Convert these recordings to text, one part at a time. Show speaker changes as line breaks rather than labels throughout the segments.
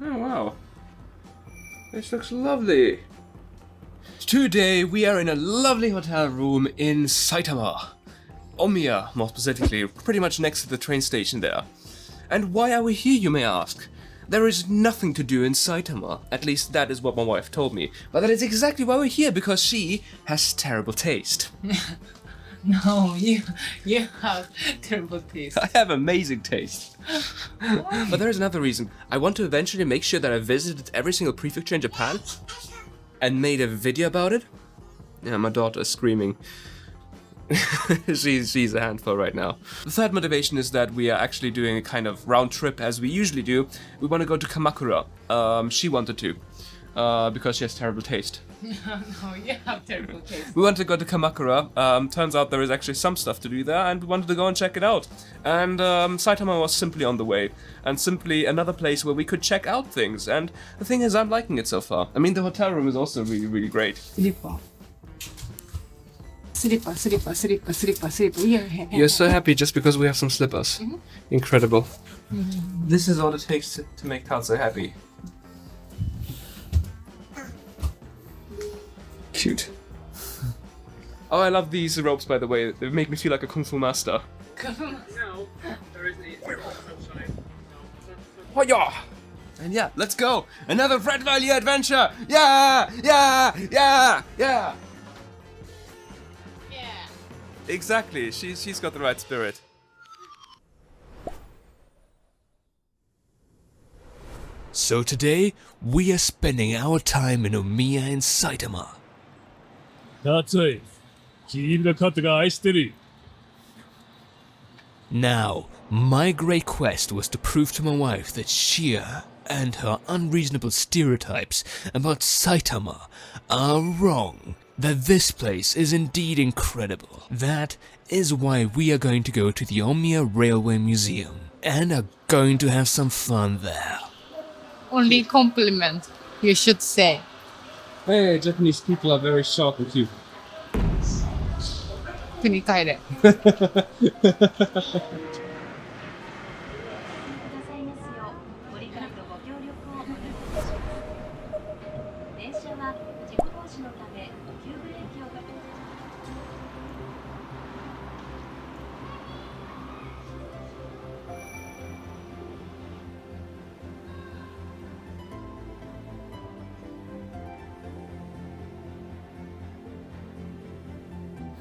Oh wow. This looks lovely. Today we are in a lovely hotel room in Saitama. Omiya, more specifically, pretty much next to the train station there. And why are we here, you may ask? There is nothing to do in Saitama. At least that is what my wife told me. But that is exactly why we're here, because she has terrible taste.
No, you have terrible taste.
I have amazing taste. But there is another reason. I want to eventually make sure that I visited every single prefecture in Japan and made a video about it. Yeah, my daughter is screaming. she's a handful right now. The third motivation is that we are actually doing a kind of round trip as we usually do. We want to go to Kamakura. She wanted to, because she has terrible taste.
No, you have terrible taste.
We wanted to go to Kamakura. Turns out there is actually some stuff to do there, and we wanted to go and check it out. And Saitama was simply on the way, and simply another place where we could check out things. And the thing is, I'm liking it so far. I mean, the hotel room is also really, really great.
Slipper.
You're so happy just because we have some slippers. Mm-hmm. Incredible. Mm-hmm. This is all it takes to make Tatsui happy. Cute. Oh, I love these ropes, by the way. They make me feel like a kung fu master.
No, there isn't any sunshine.
Oh yeah! And yeah, let's go! Another Red Valley adventure! Yeah! Yeah! Yeah! Yeah!
Yeah.
Exactly, she's got the right spirit. So today, we are spending our time in Omiya in Saitama.
Tatsui, 君のことが愛してる。
Now, my great quest was to prove to my wife that she and her unreasonable stereotypes about Saitama are wrong. That this place is indeed incredible. That is why we are going to go to the Omiya Railway Museum and are going to have some fun there.
Only compliment, you should say.
Hey, Japanese people are very sharp with you.
国帰れ。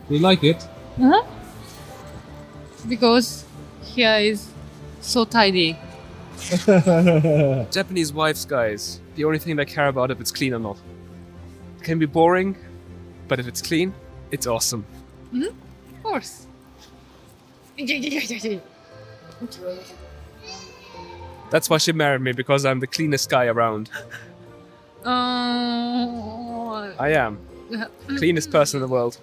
You like it?
Huh? Because here is so tidy.
Japanese wives, guys, the only thing they care about if it's clean or not. It can be boring, but if it's clean, it's awesome.
Of course.
That's why she married me, because I'm the cleanest guy around. I am. Cleanest person in the world.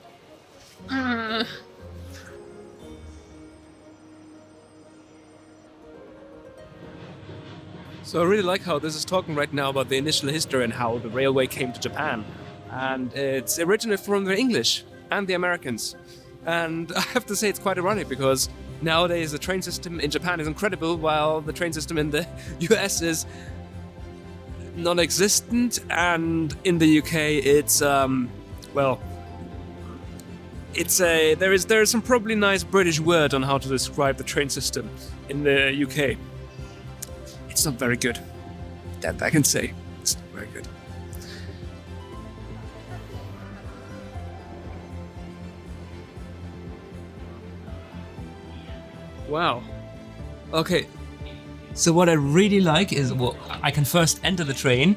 So I really like how this is talking right now about the initial history and how the railway came to Japan. And it's originated from the English and the Americans. And I have to say it's quite ironic because nowadays the train system in Japan is incredible while the train system in the US is non-existent, and in the UK it's there is some probably nice British word on how to describe the train system in the UK. It's not very good. That I can say. It's not very good. Wow. Okay. So what I really like is, well, I can first enter the train,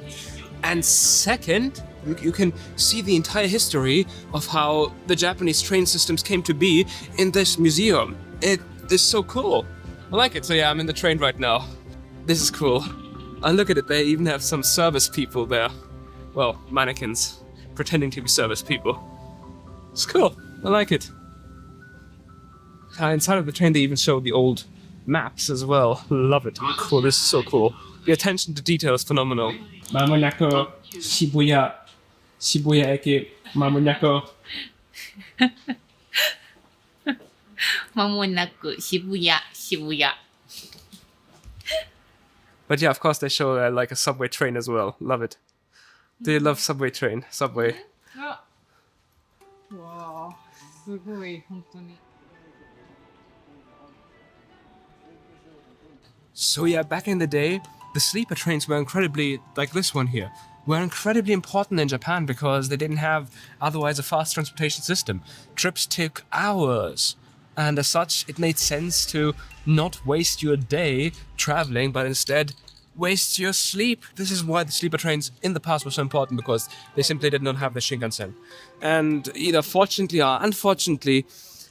and second, you can see the entire history of how the Japanese train systems came to be in this museum. It is so cool. I like it. So yeah, I'm in the train right now. This is cool. And look at it, they even have some service people there. Well, mannequins, pretending to be service people. It's cool. I like it. Inside of the train they even show the old maps as well. Love it. Cool, this is so cool. The attention to detail is phenomenal.
Mamonako Shibuya Eki Mamonako.
まもなく渋谷。
But But yeah, of course they show like a subway train as well. Love it. Do you love subway train? Subway.
あ、わあ、すごい本当に。
So yeah, back in the day, the sleeper trains were incredibly, like this one here, were incredibly important in Japan because they didn't have otherwise a fast transportation system. Trips took hours. And as such, it made sense to not waste your day traveling, but instead waste your sleep. This is why the sleeper trains in the past were so important, because they simply did not have the Shinkansen. And either fortunately or unfortunately,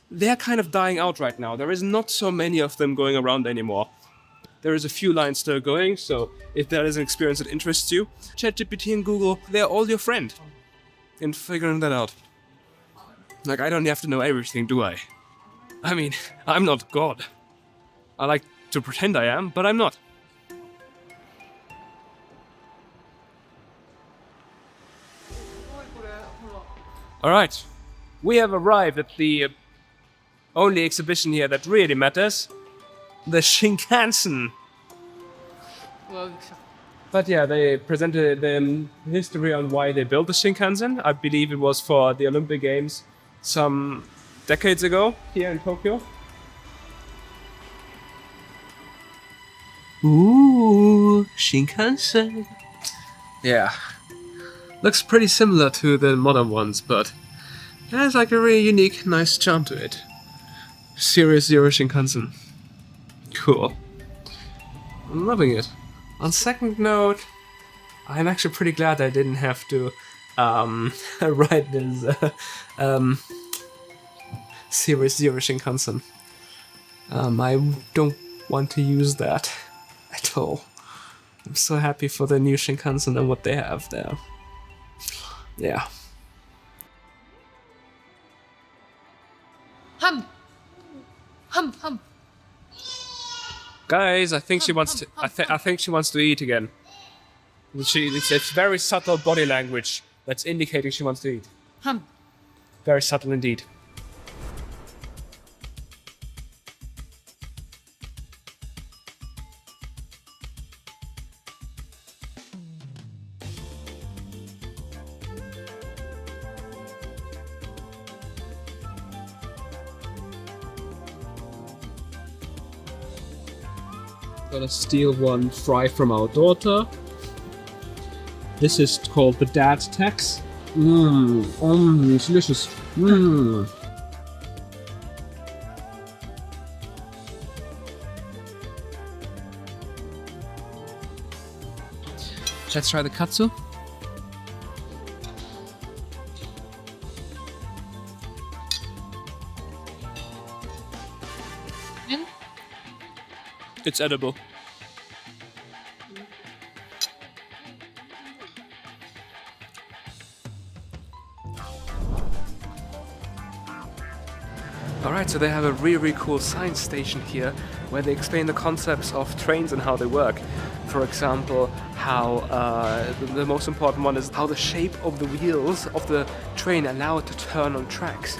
they're kind of dying out right now. There is not so many of them going around anymore. There is a few lines still going, so if there is an experience that interests you, ChatGPT and Google, they're all your friend in figuring that out. Like, I don't have to know everything, do I? I mean, I'm not God. I like to pretend I am, but I'm not. Alright, we have arrived at the only exhibition here that really matters. The Shinkansen. But yeah, they presented the history on why they built the Shinkansen. I believe it was for the Olympic Games some decades ago here in Tokyo. Ooh, Shinkansen. Yeah. Looks pretty similar to the modern ones, but it has like a really unique, nice charm to it. Series Zero Shinkansen. Cool. I'm loving it. On second note, I'm actually pretty glad I didn't have to ride this Series Zero Shinkansen. I don't want to use that at all. I'm so happy for the new Shinkansen and what they have there. Yeah.
Hum. Hum, hum.
Guys, I think she wants to. I think she wants to eat again. It's very subtle body language that's indicating she wants to eat.
Hum.
Very subtle indeed. Gonna steal one fry from our daughter. This is called the dad tax. It's delicious. Let's try the katsu.
And
It's edible. Alright, so they have a really cool science station here where they explain the concepts of trains and how they work. For example, how the most important one is how the shape of the wheels of the train allow it to turn on tracks.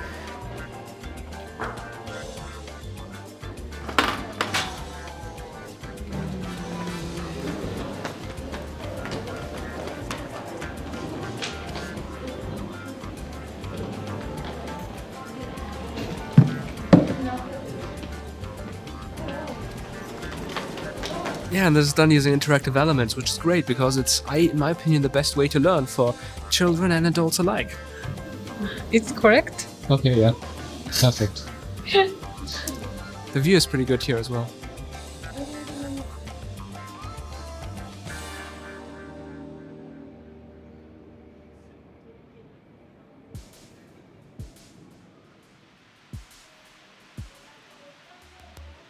Yeah, and this is done using interactive elements, which is great because it's, in my opinion, the best way to learn for children and adults alike.
it's correct.
Okay, yeah. Perfect. The view is pretty good here as well.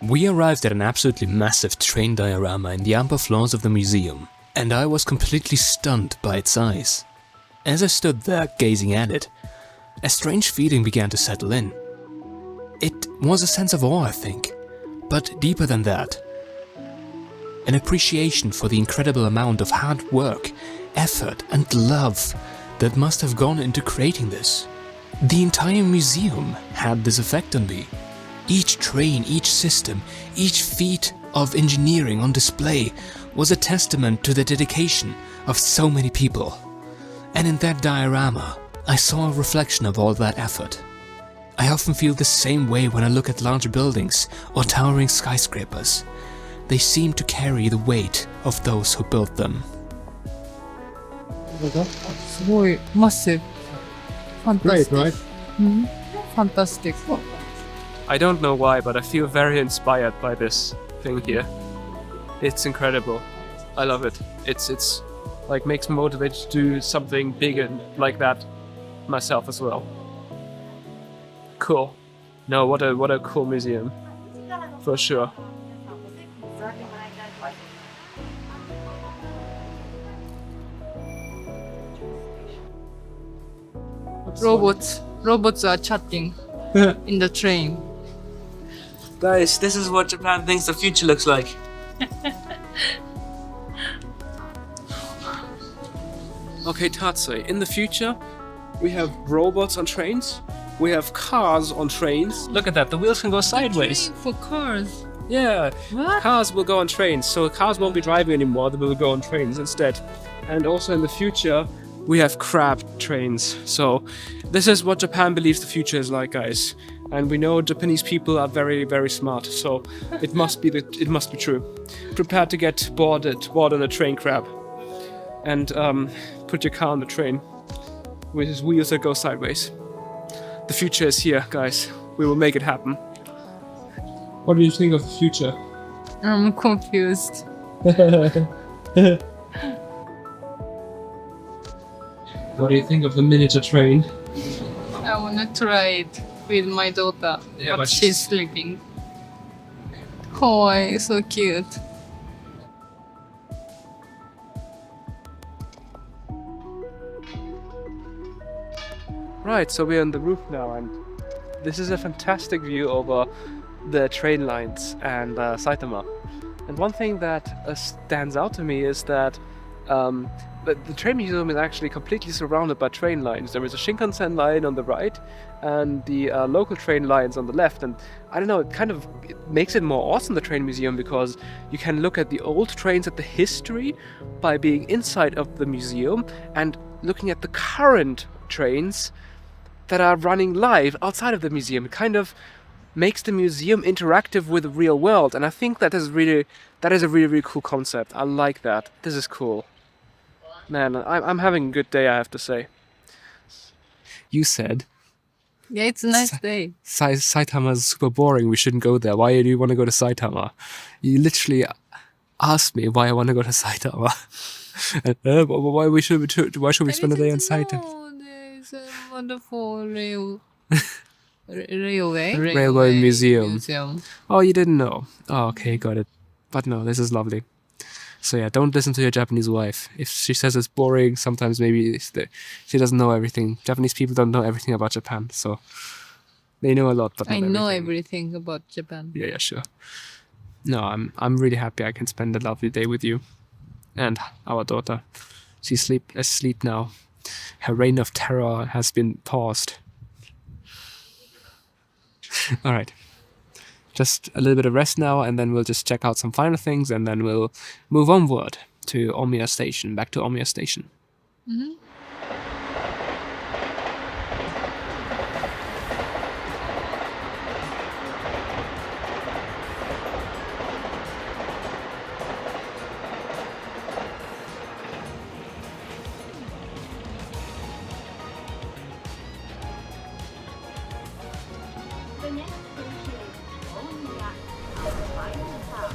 We arrived at an absolutely massive train diorama in the upper floors of the museum, and I was completely stunned by its size. As I stood there gazing at it, a strange feeling began to settle in. It was a sense of awe, I think, but deeper than that. An appreciation for the incredible amount of hard work, effort and love that must have gone into creating this. The entire museum had this effect on me. Each train, each system, each feat of engineering on display was a testament to the dedication of so many people. And in that diorama, I saw a reflection of all that effort. I often feel the same way when I look at larger buildings or towering skyscrapers. They seem to carry the weight of those who built them.
すごい massive.
Great,
Fantastic.
right?
Fantastic.
I don't know why, but I feel very inspired by this thing here. It's incredible. I love it. It's like makes me motivated to do something bigger like that myself as well. Cool. No, what a cool museum. For sure.
Robots are chatting in the train.
Guys, this is what Japan thinks the future looks like. Okay, Tatsui, in the future, we have robots on trains, we have cars on trains. Look at that, the wheels can go sideways.
Train for cars.
Yeah,
What?
cars will go on trains, so cars won't be driving anymore, they will go on trains instead. And also in the future, we have crab trains. So this is what Japan believes the future is like, guys. And we know Japanese people are very, very smart, so it must be true. Prepare to get boarded on a train crab, and put your car on the train with his wheels that go sideways. The future is here, guys. We will make it happen. What do you think of the future?
I'm confused.
What do you think of the miniature train?
I wanna try it with my daughter,
Yeah,
but
but
she's sleeping. Oh, so cute.
Right, so we're on the roof now, and this is a fantastic view over the train lines and Saitama. And one thing that stands out to me is that the train museum is actually completely surrounded by train lines. There is a Shinkansen line on the right and the local train lines on the left. And I don't know, it makes it more awesome, the train museum, because you can look at the old trains, at the history, by being inside of the museum and looking at the current trains that are running live outside of the museum. It kind of makes the museum interactive with the real world, and I think that is a really cool concept. I like that. This is cool. Man, I'm having a good day, I have to say. You said
Yeah, it's a nice day.
Saitama is super boring, we shouldn't go there. Why do you want to go to Saitama? You literally asked me why I want to go to Saitama. Why should we spend a day in Saitama?
No, there's a wonderful railway
Museum. Oh, you didn't know? Oh, okay, got it. But no, this is lovely. So yeah, don't listen to your Japanese wife. If she says it's boring, sometimes maybe she doesn't know everything. Japanese people don't know everything about Japan, so they know a lot, but not
I know
everything.
everything about Japan.
Yeah, sure. No, I'm really happy I can spend a lovely day with you and our daughter. She's asleep now. Her reign of terror has been paused. All right. Just a little bit of rest now, and then we'll just check out some final things, and then we'll move onward to Omiya Station, back to Omiya Station.
Mm-hmm.
The next station is Omiya. Final stop.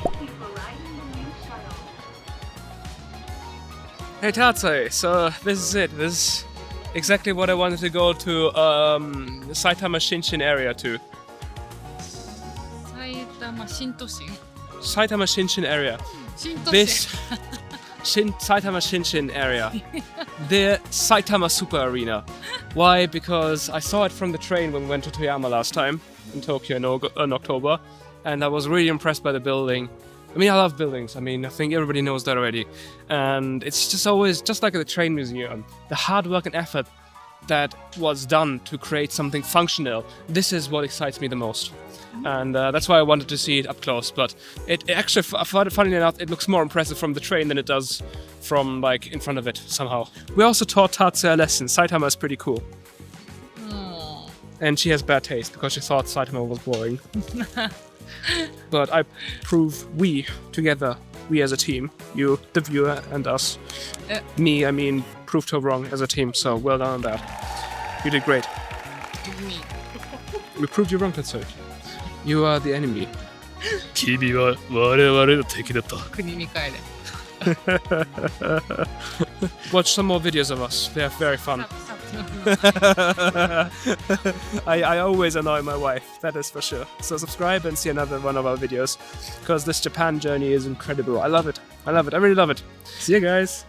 Thank you for riding the new shuttle.
Hey Tatsui, so this is it. This is exactly what I wanted to go to Saitama Shinshin area to.
Saitama Shintoshin.
Saitama Shinshin area.
Shintoshin.
This Saitama Shinshin area. The Saitama Super Arena. Why? Because I saw it from the train when we went to Toyama last time in Tokyo in October, and I was really impressed by the building. I mean, I love buildings. I mean, I think everybody knows that already. And it's just always, just like at the train museum, the hard work and effort that was done to create something functional. This is what excites me the most. And that's why I wanted to see it up close. But it actually, funnily enough, it looks more impressive from the train than it does from like in front of it somehow. We also taught Tatsui a lesson. Saitama is pretty cool. And she has bad taste because she thought Saitama was boring. But I prove we together, we as a team, you, the viewer, and us. Me, I mean, proved her wrong as a team, so well done on that. You did great. We proved you wrong, Tatsui. You are the enemy.
君は我々の敵だった。
国に帰れ。
Watch some more videos of us. They are very fun. I always annoy my wife, that is for sure. So subscribe and see another one of our videos. Because this Japan journey is incredible. I love it. I really love it. See you guys.